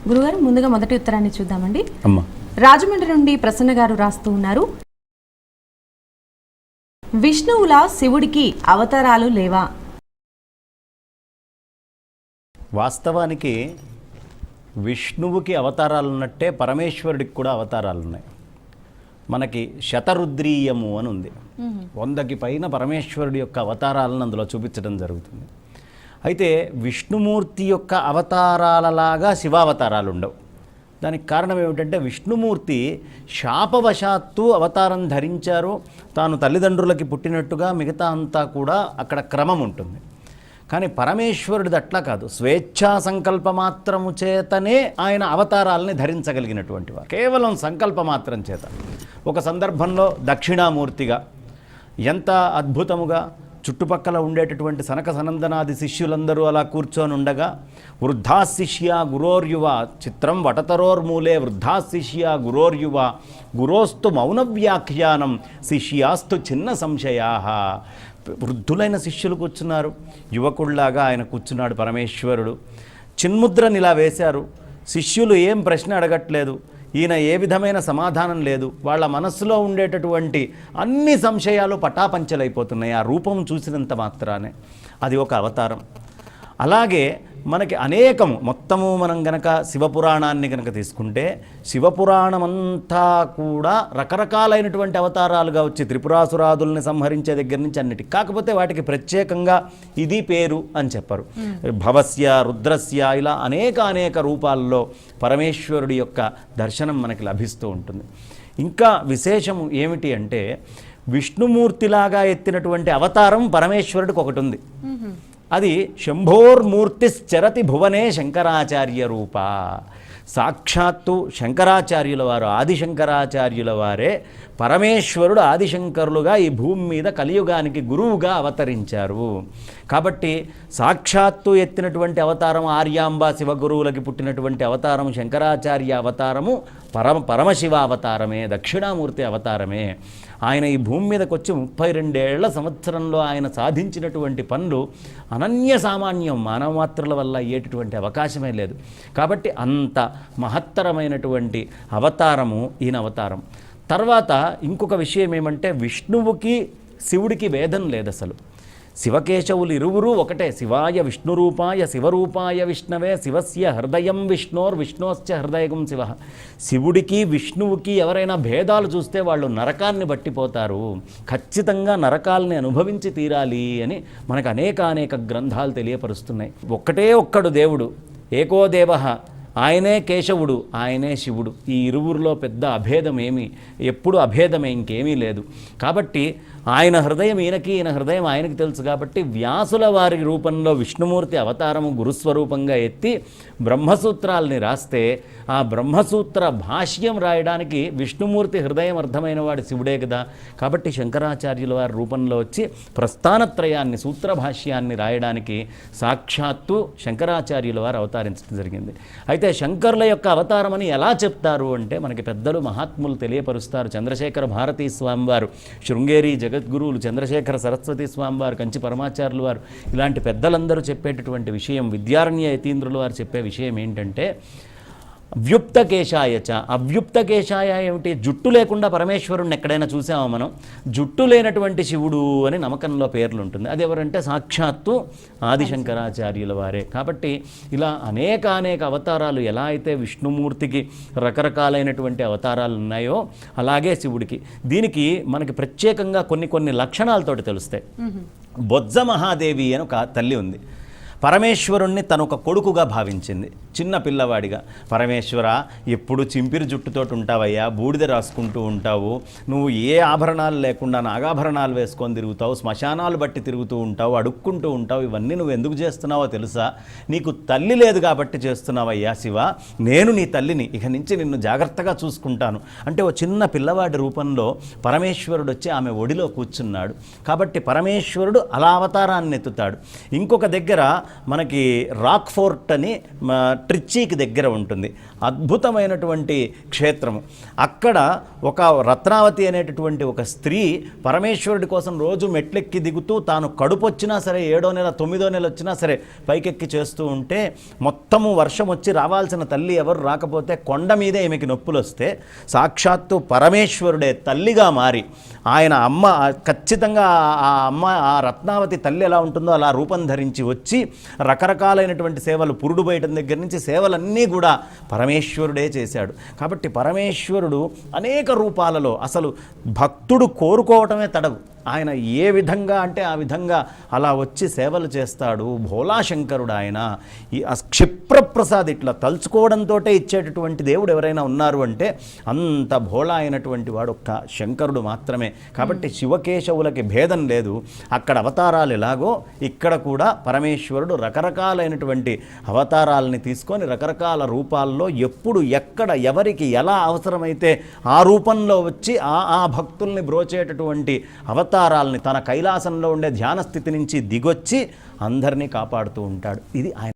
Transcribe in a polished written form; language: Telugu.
గురుగారు ముందుగా మొదటి ఉత్తరాన్ని చూద్దామండి. అమ్మా, రాజమండ్రి నుండి ప్రసన్న గారు రాస్తూ ఉన్నారు. విష్ణువుల శివుడికి అవతారాలు లేవా? వాస్తవానికి విష్ణువుకి అవతారాలు ఉన్నట్టే పరమేశ్వరుడికి కూడా అవతారాలు ఉన్నాయి. మనకి శతరుద్రీయము అని ఉంది. 100కి పైన పరమేశ్వరుడి యొక్క అవతారాలను అందులో చూపించడం జరుగుతుంది. అయితే విష్ణుమూర్తి యొక్క అవతారాలలాగా శివావతారాలు ఉండవు. దానికి కారణం ఏమిటంటే విష్ణుమూర్తి శాపవశాత్తు అవతారం ధరించారు. తాను తల్లిదండ్రులకి పుట్టినట్టుగా మిగతా అంతా కూడా అక్కడ క్రమం ఉంటుంది. కానీ పరమేశ్వరుడిది అట్లా కాదు. స్వేచ్ఛా సంకల్పమాత్రము చేతనే ఆయన అవతారాలని ధరించగలిగినటువంటి వారు. కేవలం సంకల్పమాత్రం చేత. ఒక సందర్భంలో దక్షిణామూర్తిగా ఎంత అద్భుతముగా చుట్టుపక్కల ఉండేటటువంటి సనక సనందనాది శిష్యులందరూ అలా కూర్చొని ఉండగా వృద్ధా శిష్య గురోర్యువ చిత్రం వటతరోర్మూలే వృద్ధా శిష్య గురోర్యువ గురోస్తు మౌనవ్యాఖ్యానం శిష్యాస్తు చిన్న సంశయా. వృద్ధులైన శిష్యులు కూర్చున్నారు, యువకుల్లాగా ఆయన కూర్చున్నాడు పరమేశ్వరుడు. చిన్ముద్రని ఇలా వేశారు. శిష్యులు ఏం ప్రశ్న అడగట్లేదు, ఈయన ఏ విధమైన సమాధానం లేదు. వాళ్ళ మనస్సులో ఉండేటటువంటి అన్ని సంశయాలు పటాపంచలైపోతున్నాయి ఆ రూపం చూసినంత మాత్రానే. అది ఒక అవతారం. అలాగే మనకి అనేకము మొత్తము మనం గనక శివపురాణాన్ని గనక తీసుకుంటే శివపురాణమంతా కూడా రకరకాలైనటువంటి అవతారాలుగా వచ్చి త్రిపురాసురాదుల్ని సంహరించే దగ్గర నుంచి అన్నిటికీ. కాకపోతే వాటికి ప్రత్యేకంగా ఇది పేరు అని చెప్పరు. భవస్య రుద్రస్య ఇలా అనేక రూపాల్లో పరమేశ్వరుడి యొక్క దర్శనం మనకి లభిస్తూ ఉంటుంది. ఇంకా విశేషము ఏమిటి అంటే విష్ణుమూర్తిలాగా ఎత్తినటువంటి అవతారం పరమేశ్వరుడికి ఒకటి ఉంది. అది శంభోర్మూర్తిశ్చరతి భువనే శంకరాచార్య రూప. సాక్షాత్తు శంకరాచార్యుల వారు, ఆదిశంకరాచార్యుల వారే పరమేశ్వరుడు ఆదిశంకరులుగా ఈ భూమి మీద కలియుగానికి గురువుగా అవతరించారు. కాబట్టి సాక్షాత్తు ఎత్తినటువంటి అవతారం ఆర్యాంబ శివగురువులకి పుట్టినటువంటి అవతారం శంకరాచార్య అవతారము పరమశివ అవతారమే, దక్షిణామూర్తి అవతారమే. ఆయన ఈ భూమి మీదకి వచ్చి 32 సంవత్సరంలో ఆయన సాధించినటువంటి పనులు అనన్య సామాన్యం. మానవమాత్రుల వల్ల అయ్యేటటువంటి అవకాశమే లేదు. కాబట్టి అంత మహత్తరమైనటువంటి అవతారము ఈయన అవతారం. తర్వాత ఇంకొక విషయం ఏమంటే విష్ణువుకి శివుడికి భేదం లేదు అసలు. శివకేశవులు ఇరువురు ఒకటే. శివాయ విష్ణురూపాయ శివరూపాయ విష్ణవే శివస్య హృదయం విష్ణోశ్చ హృదయం శివ. శివుడికి విష్ణువుకి ఎవరైనా భేదాలు చూస్తే వాళ్ళు నరకాన్ని బట్టిపోతారు. ఖచ్చితంగా నరకాలని అనుభవించి తీరాలి అని మనకు అనేక గ్రంథాలు తెలియపరుస్తున్నాయి. ఒక్కటే ఒక్కడు దేవుడు, ఏకో దేవః, ఆయనే కేశవుడు, ఆయనే శివుడు. ఈ ఇరువురిలో పెద్ద అభేదమేమి, ఎప్పుడు అభేదమే, ఇంకేమీ లేదు. కాబట్టి ఆయన హృదయం ఈయనకి, ఈయన హృదయం ఆయనకి తెలుసు. కాబట్టి వ్యాసుల వారి రూపంలో విష్ణుమూర్తి అవతారము గురుస్వరూపంగా ఎత్తి బ్రహ్మసూత్రాలని రాస్తే ఆ బ్రహ్మసూత్ర భాష్యం రాయడానికి విష్ణుమూర్తి హృదయం అర్థమైన వాడు శివుడే కదా. కాబట్టి శంకరాచార్యుల వారి రూపంలో వచ్చి ప్రస్థానత్రయాన్ని, సూత్ర భాష్యాన్ని రాయడానికి సాక్షాత్తు శంకరాచార్యుల వారు అవతరించడం జరిగింది. అయితే శంకరుల యొక్క అవతారం అని ఎలా చెప్తారు అంటే మనకి పెద్దలు మహాత్ములు తెలియపరుస్తారు. చంద్రశేఖర భారతీ స్వామివారు, శృంగేరి జగద్గురువులు చంద్రశేఖర సరస్వతి స్వామివారు, కంచి పరమాచార్యులు వారు, ఇలాంటి పెద్దలందరూ చెప్పేటటువంటి విషయం, విద్యారణ్య యతీంద్రుల వారు చెప్పే విషయం ఏంటంటే వ్యుప్తకేశాయచ. అవ్యుప్తకేశాయ ఏమిటి? జుట్టు లేకుండా పరమేశ్వరుణ్ణి ఎక్కడైనా చూసామా మనం? జుట్టు లేనటువంటి శివుడు అని నమ్మకంలో పేర్లు ఉంటుంది. అది ఎవరంటే సాక్షాత్తు ఆదిశంకరాచార్యుల వారే. కాబట్టి ఇలా అనేక అవతారాలు ఎలా అయితే విష్ణుమూర్తికి రకరకాలైనటువంటి అవతారాలు ఉన్నాయో అలాగే శివుడికి. దీనికి మనకి ప్రత్యేకంగా కొన్ని లక్షణాలతోటి తెలుస్తాయి. బొజ్జ మహాదేవి అని ఒక తల్లి ఉంది. పరమేశ్వరుణ్ణి తను ఒక కొడుకుగా భావించింది, చిన్న పిల్లవాడిగా. పరమేశ్వర, ఎప్పుడు చింపిరి జుట్టుతోటి ఉంటావయ్యా, బూడిద రాసుకుంటూ ఉంటావు, నువ్వు ఏ ఆభరణాలు లేకుండా నాగాభరణాలు వేసుకొని తిరుగుతావు, శ్మశానాలు బట్టి తిరుగుతూ ఉంటావు, అడుక్కుంటూ ఉంటావు, ఇవన్నీ నువ్వు ఎందుకు చేస్తున్నావో తెలుసా? నీకు తల్లి లేదు కాబట్టి చేస్తున్నావయ్యా శివ. నేను నీ తల్లిని, ఇక నుంచి నిన్ను జాగ్రత్తగా చూసుకుంటాను అంటే ఓ చిన్న పిల్లవాడి రూపంలో పరమేశ్వరుడు వచ్చి ఆమె ఒడిలో కూర్చున్నాడు. కాబట్టి పరమేశ్వరుడు అలా అవతారాన్ని ఎత్తుతాడు. ఇంకొక దగ్గర మనకి రాక్ ఫోర్ట్ అని ట్రిచీకి దగ్గర ఉంటుంది, అద్భుతమైనటువంటి క్షేత్రము. అక్కడ ఒక రత్నావతి అనేటటువంటి ఒక స్త్రీ పరమేశ్వరుడి కోసం రోజు మెట్లెక్కి దిగుతూ తాను కడుపు వచ్చినా సరే 7వ నెల 9వ నెల వచ్చినా సరే పైకెక్కి చేస్తూ ఉంటే మొత్తము వర్షం వచ్చి రావాల్సిన తల్లి ఎవరు రాకపోతే కొండ మీదే ఈమెకి నొప్పులు వస్తే సాక్షాత్తు పరమేశ్వరుడే తల్లిగా మారి ఆయన అమ్మ ఖచ్చితంగా ఆ అమ్మ ఆ రత్నావతి తల్లి ఎలా ఉంటుందో అలా రూపం ధరించి వచ్చి రకరకాలైనటువంటి సేవలు పురుడు బయటం దగ్గర నుంచి సేవలన్నీ కూడా పరమేశ్వరుడే చేశాడు. కాబట్టి పరమేశ్వరుడు అనేక రూపాలలో అసలు భక్తుడు కోరుకోవటమే తడవు. ఆయన ఏ విధంగా అంటే ఆ విధంగా అలా వచ్చి సేవలు చేస్తాడు. భోలాశంకరుడు ఆయన. ఈ క్షిప్రప్రసాద్ ఇట్లా తలుచుకోవడంతో ఇచ్చేటటువంటి దేవుడు ఎవరైనా ఉన్నారు అంటే అంత భోళా అయినటువంటి వాడు ఒక్క శంకరుడు మాత్రమే. కాబట్టి శివకేశవులకి భేదం లేదు. అక్కడ అవతారాలు ఎలాగో ఇక్కడ కూడా పరమేశ్వరుడు రకరకాలైనటువంటి అవతారాలని తీసుకొని రకరకాల రూపాల్లో ఎప్పుడు ఎక్కడ ఎవరికి ఎలా అవసరమైతే ఆ రూపంలో వచ్చి ఆ భక్తుల్ని బ్రోచేటటువంటి అవతారాలని తన కైలాసంలో ఉండే ధ్యాన స్థితి నుంచి దిగొచ్చి అందరినీ కాపాడుతూ ఉంటాడు. ఇది ఆయన